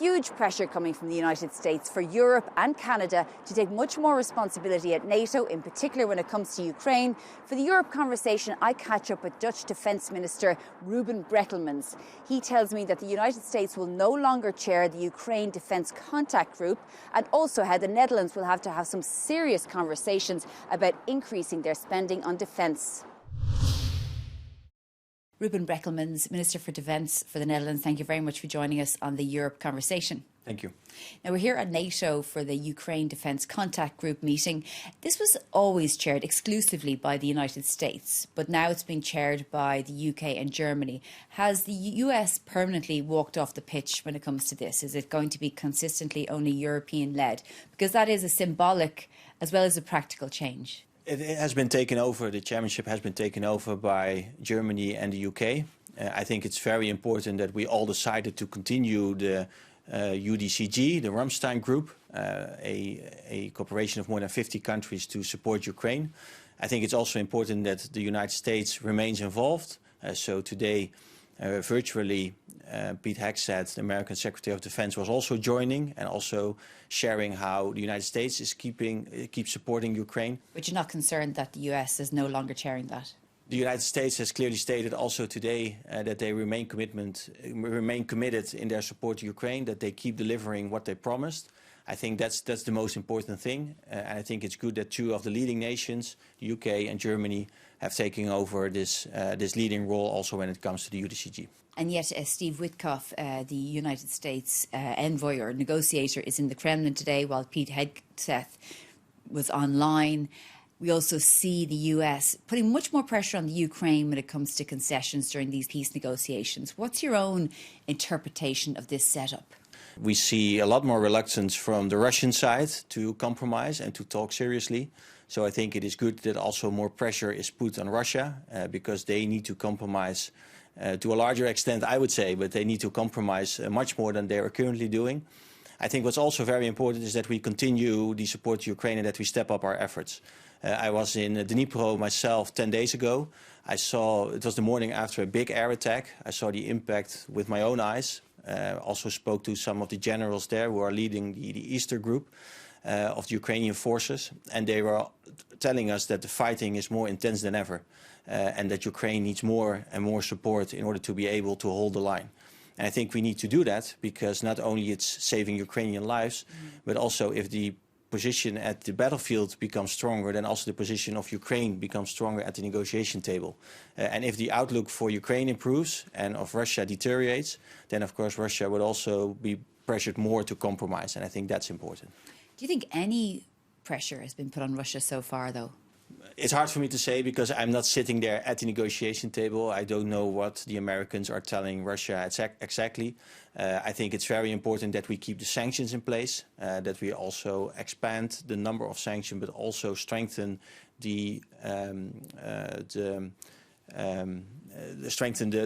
huge pressure coming from the United States for Europe and Canada to take much more responsibility at NATO, in particular when it comes to Ukraine. For the Europe conversation, I catch up with Dutch Defence Minister Ruben Brekelmans. He tells me that the United States will no longer chair the Ukraine Defence Contact Group, and also how the Netherlands will have to have some serious conversations about increasing their spending on defence. Ruben Brekelmans, Minister for Defence for the Netherlands, thank you very much for joining us on the Europe conversation. Thank you. Now, we're here at NATO for the Ukraine Defence Contact Group meeting. This was always chaired exclusively by the United States, but now it's been chaired by the UK and Germany. Has the US permanently walked off the pitch when it comes to this? Is it going to be consistently only European-led? Because that is a symbolic as well as a practical change. It has been taken over, the chairmanship has been taken over by Germany and the UK. I think it's very important that we all decided to continue the UDCG, the Ramstein Group, a cooperation of more than 50 countries to support Ukraine. I think it's also important that the United States remains involved. So today, virtually, Pete Hegseth, the American Secretary of Defense, was also joining and also sharing how the United States is keeps supporting Ukraine. But you're not concerned that the US is no longer chairing that? The United States has clearly stated also today that they remain committed in their support to Ukraine, that they keep delivering what they promised. I think that's the most important thing. And I think it's good that two of the leading nations, the UK and Germany, have taken over this leading role also when it comes to the UDCG. And yet Steve Witkoff, the United States envoy or negotiator, is in the Kremlin today while Pete Hegseth was online. We also see the US putting much more pressure on the Ukraine when it comes to concessions during these peace negotiations. What's your own interpretation of this setup? We see a lot more reluctance from the Russian side to compromise and to talk seriously. So I think it is good that also more pressure is put on Russia because they need to compromise to a larger extent, I would say, but they need to compromise much more than they are currently doing. I think what's also very important is that we continue the support to Ukraine and that we step up our efforts. I was in Dnipro myself 10 days ago. I saw, it was the morning after a big air attack. I saw the impact with my own eyes. Also spoke to some of the generals there who are leading the Easter group of the Ukrainian forces. And they were telling us that the fighting is more intense than ever. And that Ukraine needs more and more support in order to be able to hold the line. And I think we need to do that because not only it's saving Ukrainian lives, but also if the position at the battlefield becomes stronger, then also the position of Ukraine becomes stronger at the negotiation table. And if the outlook for Ukraine improves and of Russia deteriorates, then of course Russia would also be pressured more to compromise. And I think that's important. Do you think any pressure has been put on Russia so far, though? It's hard for me to say because I'm not sitting there at the negotiation table. I don't know what the Americans are telling Russia exactly. I think it's very important that we keep the sanctions in place, that we also expand the number of sanctions, but also strengthen the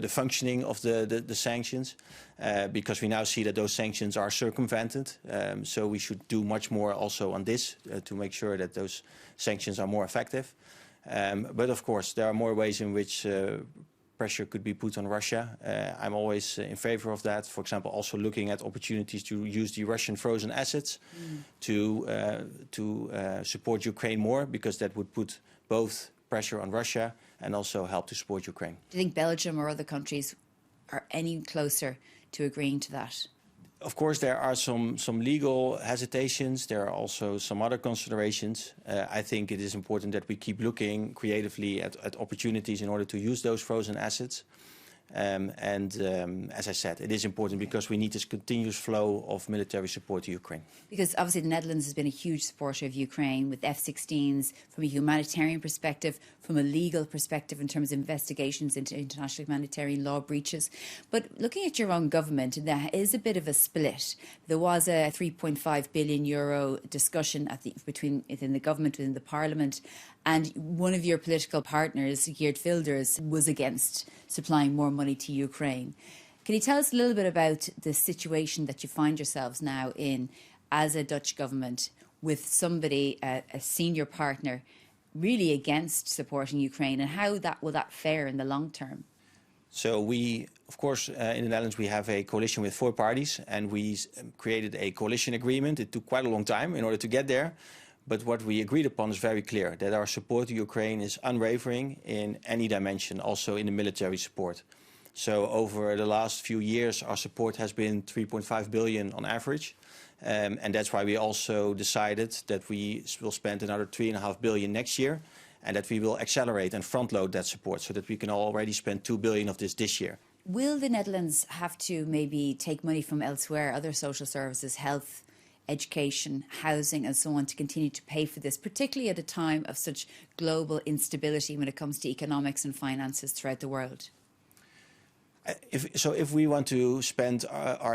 functioning of the sanctions, because we now see that those sanctions are circumvented. So we should do much more also on this to make sure that those sanctions are more effective. But of course, there are more ways in which pressure could be put on Russia. I'm always in favor of that. For example, also looking at opportunities to use the Russian frozen assets to support Ukraine more, because that would put both pressure on Russia and also help to support Ukraine. Do you think Belgium or other countries are any closer to agreeing to that? Of course, there are some legal hesitations. There are also some other considerations. I think it is important that we keep looking creatively at opportunities in order to use those frozen assets. As I said, it is important because we need this continuous flow of military support to Ukraine. Because obviously the Netherlands has been a huge supporter of Ukraine with F-16s from a humanitarian perspective, from a legal perspective in terms of investigations into international humanitarian law breaches. But looking at your own government, there is a bit of a split. There was a €3.5 billion discussion within the government, within the parliament, and one of your political partners, Geert Wilders, was against supplying more money to Ukraine. Can you tell us a little bit about the situation that you find yourselves now in as a Dutch government with somebody, a senior partner, really against supporting Ukraine, and how will that fare in the long term? So we, of course, in the Netherlands, we have a coalition with 4 parties, and we created a coalition agreement. It took quite a long time in order to get there. But what we agreed upon is very clear, that our support to Ukraine is unwavering in any dimension, also in the military support. So over the last few years, our support has been 3.5 billion on average. And that's why we also decided that we will spend another 3.5 billion next year, and that we will accelerate and front-load that support so that we can already spend 2 billion of this year. Will the Netherlands have to maybe take money from elsewhere, other social services, health, education, housing and so on, to continue to pay for this, particularly at a time of such global instability when it comes to economics and finances throughout the world? If we want to spend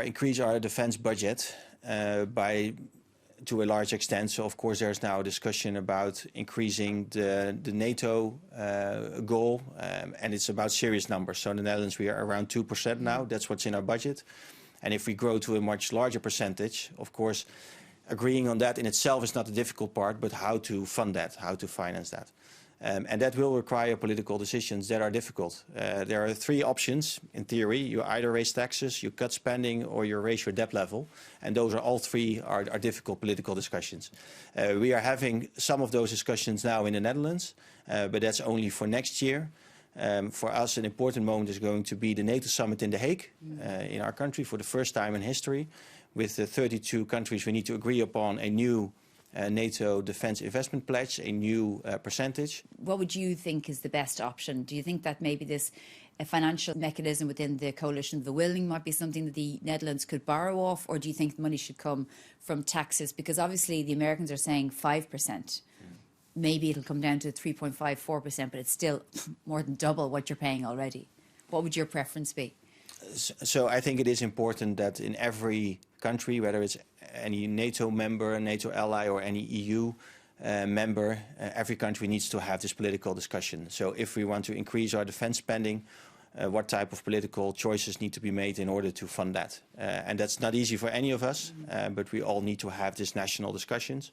increase our defense budget to a large extent, so of course there's now a discussion about increasing the NATO goal, and it's about serious numbers. So in the Netherlands we are around 2% now. That's what's in our budget. And if we grow to a much larger percentage, of course, agreeing on that in itself is not the difficult part, but how to fund that, how to finance that. And that will require political decisions that are difficult. There are 3 options in theory. You either raise taxes, you cut spending, or you raise your debt level. And those are all 3 are difficult political discussions. We are having some of those discussions now in the Netherlands, but that's only for next year. For us, an important moment is going to be the NATO summit in The Hague, in our country, for the first time in history. With the 32 countries, we need to agree upon a new NATO defence investment pledge, a new percentage. What would you think is the best option? Do you think that maybe this financial mechanism within the coalition of the willing might be something that the Netherlands could borrow off, or do you think the money should come from taxes? Because obviously the Americans are saying 5%. Maybe it'll come down to 3.54%, but it's still more than double what you're paying already. What would your preference be? So I think it is important that in every country, whether it's any NATO member, NATO ally, or any EU member, every country needs to have this political discussion. So if we want to increase our defense spending, what type of political choices need to be made in order to fund that? And that's not easy for any of us, but we all need to have these national discussions,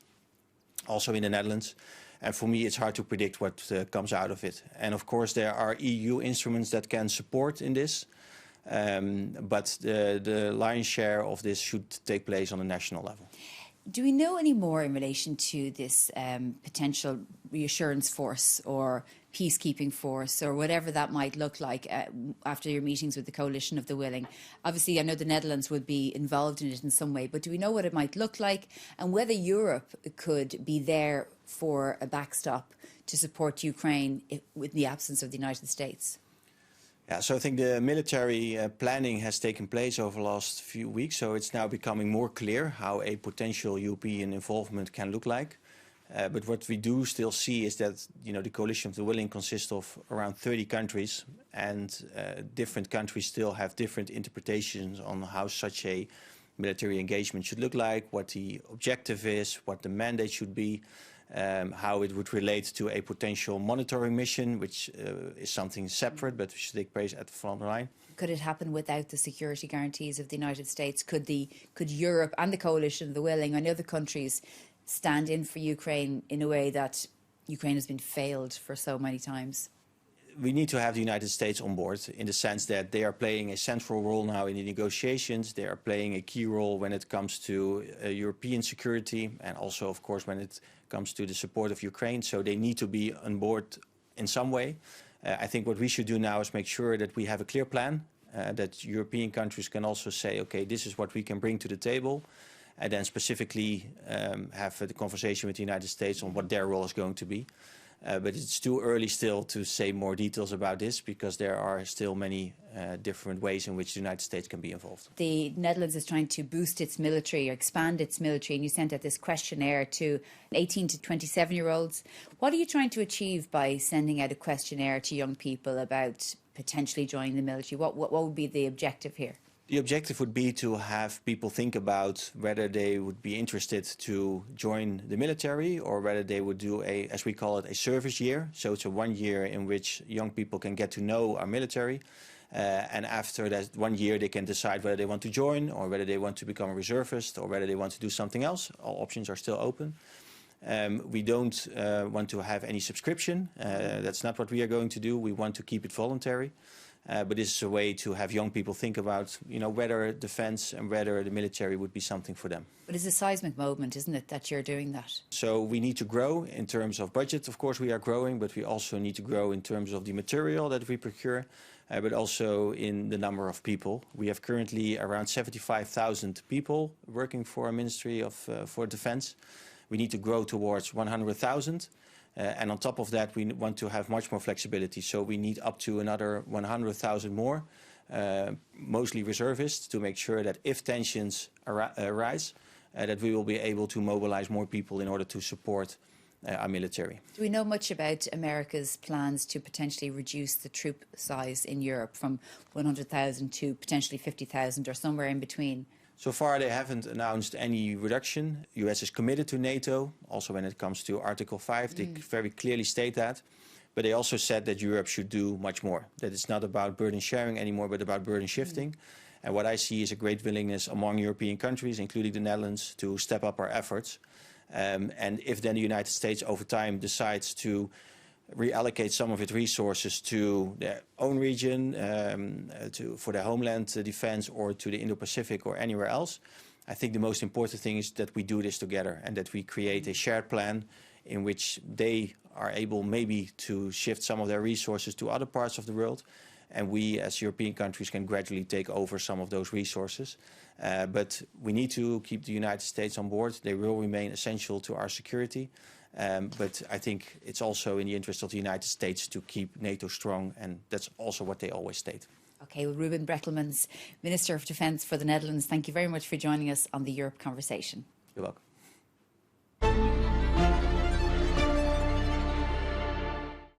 also in the Netherlands. And for me, it's hard to predict what comes out of it. And of course, there are EU instruments that can support in this. But the lion's share of this should take place on a national level. Do we know any more in relation to this potential reassurance force or peacekeeping force or whatever that might look like after your meetings with the coalition of the willing? Obviously, I know the Netherlands would be involved in it in some way, but do we know what it might look like and whether Europe could be there for a backstop to support Ukraine with the absence of the United States? Yeah, so I think the military planning has taken place over the last few weeks, so it's now becoming more clear how a potential European involvement can look like. But what we do still see is that, you know, the coalition of the willing consists of around 30 countries, and different countries still have different interpretations on how such a military engagement should look like, what the objective is, what the mandate should be. How it would relate to a potential monitoring mission, which is something separate, but should take place at the front line. Could it happen without the security guarantees of the United States? Could Europe and the coalition of the willing and other countries stand in for Ukraine in a way that Ukraine has been failed for so many times? We need to have the United States on board in the sense that they are playing a central role now in the negotiations. They are playing a key role when it comes to European security and also, of course, when it comes to the support of Ukraine. So they need to be on board in some way. I think what we should do now is make sure that we have a clear plan, that European countries can also say, okay, this is what we can bring to the table, and then specifically have the conversation with the United States on what their role is going to be. But it's too early still to say more details about this because there are still many different ways in which the United States can be involved. The Netherlands is trying to boost its military or expand its military, and you sent out this questionnaire to 18 to 27-year-olds. What are you trying to achieve by sending out a questionnaire to young people about potentially joining the military? What would be the objective here? The objective would be to have people think about whether they would be interested to join the military or whether they would do a, as we call it, a service year. So it's a 1 year in which young people can get to know our military. And after that 1 year, they can decide whether they want to join or whether they want to become a reservist or whether they want to do something else. All options are still open. We don't want to have any subscription. That's not what we are going to do. We want to keep it voluntary. But this is a way to have young people think about, whether defense and whether the military would be something for them. But it's a seismic moment, isn't it, that you're doing that? So we need to grow in terms of budget. Of course, we are growing, but we also need to grow in terms of the material that we procure, but also in the number of people. We have currently around 75,000 people working for our Ministry for Defense. We need to grow towards 100,000. And on top of that, we want to have much more flexibility. So we need up to another 100,000 more, mostly reservists, to make sure that if tensions arise, that we will be able to mobilize more people in order to support our military. Do we know much about America's plans to potentially reduce the troop size in Europe from 100,000 to potentially 50,000 or somewhere in between? So far, they haven't announced any reduction. The US is committed to NATO. Also, when it comes to Article 5, they very clearly state that. But they also said that Europe should do much more, that it's not about burden sharing anymore, but about burden shifting. And what I see is a great willingness among European countries, including the Netherlands, to step up our efforts. And if then the United States over time decides to reallocate some of its resources to their own region, for their homeland defense, or to the Indo-Pacific or anywhere else, I think the most important thing is that we do this together and that we create a shared plan in which they are able maybe to shift some of their resources to other parts of the world, and we as European countries can gradually take over some of those resources. But we need to keep the United States on board. They will remain essential to our security. But I think it's also in the interest of the United States to keep NATO strong, and that's also what they always state. Okay, well, Ruben Brekelmans, Minister of Defence for the Netherlands, thank you very much for joining us on the Europe Conversation. You're welcome.